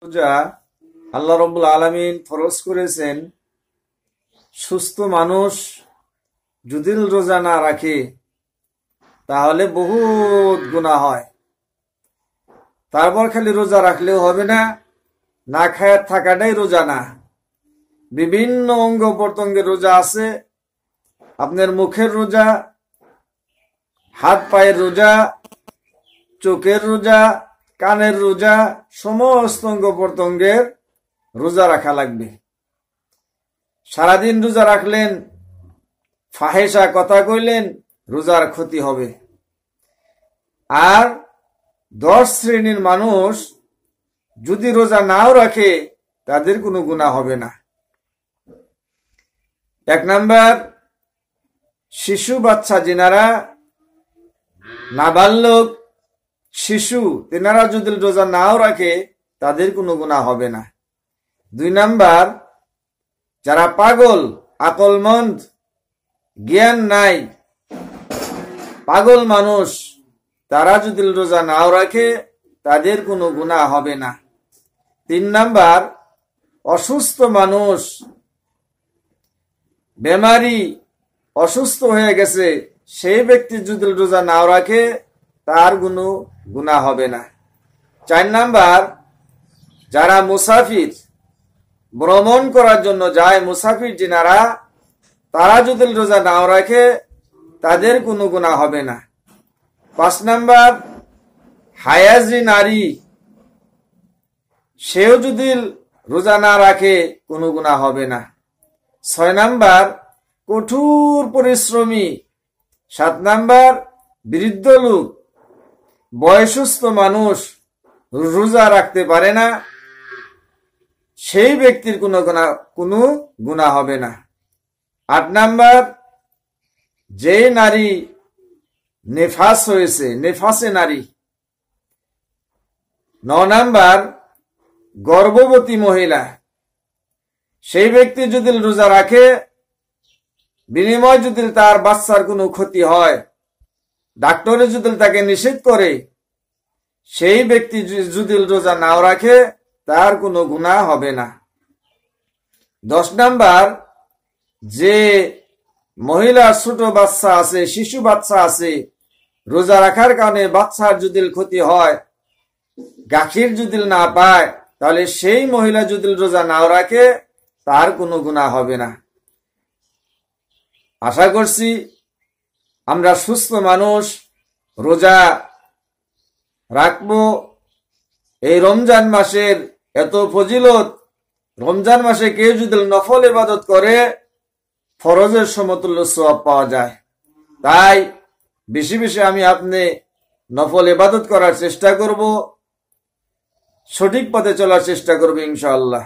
রোজা আল্লাহ রাব্বুল আলামিন ফরজ করেছেন। সুস্থ মানুষ যদি রোজা না রাখে তাহলে বহুত গুনাহ হয়। তারপর খালি রোজা রাখলেও হবে না, না খায় থাকাটাই রোজা না। বিভিন্ন অঙ্গ প্রত্যঙ্গের রোজা আছে। আপনার মুখের রোজা, হাত পায়ের রোজা, চোখের রোজা, কানের রোজা, সমস্ত অঙ্গ প্রত্যঙ্গের রোজা রাখা লাগবে। সারাদিন রোজা রাখলেন, ফাহেসা কথা কইলেন, রোজার ক্ষতি হবে। আর 10 শ্রেণীর মানুষ যদি রোজা নাও রাখে তাদের কোনো গুনাহ হবে না। 1 নাম্বার, শিশু বাচ্চা যিনারা, নাবালক শিশু, তেনারা যদি রোজা নাও রাখে তাদের কোনো গুনাহ হবে না। 2 নাম্বার, যারা পাগল, আকলমন্দ, জ্ঞান নাই, পাগল মানুষ, তারা যদি রোজা নাও রাখে তাদের কোনো গুনাহ হবে না। 3 নাম্বার, অসুস্থ মানুষ, বেমারি, অসুস্থ হয়ে গেছে, সেই ব্যক্তি যদি রোজা নাও রাখে তার কোনো গুনাহ হবে না। 4 নাম্বার, যারা মুসাফির, ভ্রমণ করার জন্য যায়, মুসাফির যিনারা, তারা যদি রোজা নাও রাখে তাদের কোনো গুনাহ হবে না। 5 নাম্বার, হায়াজি নারী, সেও যদি রোজা না রাখে কোনো গুনাহ হবে না। 6 নাম্বার, কঠোর পরিশ্রমী। 7 নাম্বার, বৃদ্ধ লোক, বয়সস্থ মানুষ রোজা রাখতে পারে না, সেই ব্যক্তির কোনো গুনাহ হবে না। 8 নাম্বার, যে নারী নেফাস হয়েছে, নেফাসে নারী। 9 নাম্বার, গর্ভবতী মহিলা, সেই ব্যক্তি যদি রোজা রাখে, বিনিময় যদি তার বাচ্চার কোনো ক্ষতি হয়, ডাক্তারে যদি তাকে নিষেধ করে, সেই ব্যক্তি যদি রোজা নাও রাখে তার কোনো গুনাহ হবে না। 10 নাম্বার, যে মহিলার ছোট বাচ্চা আছে, শিশু বাচ্চা আছে, রোজা রাখার কারণে বাচ্চার যদি ক্ষতি হয়, গাখীর যদি না পায়, তাহলে সেই মহিলা যদি রোজা নাও রাখে তার কোনো গুনাহ হবে না। আশা করছি আমরা সুস্থ মানুষ রোজা রাখবো। এই রমজান মাসের এত ফজিলত, রমজান মাসে কেউ যদি নফল ইবাদত করে ফরজের সমতুল্য সওয়াব পাওয়া যায়। তাই বেশি বেশি আমি আপনি নফল ইবাদত করার চেষ্টা করব, সঠিক পথে চলার চেষ্টা করব ইনশাআল্লাহ।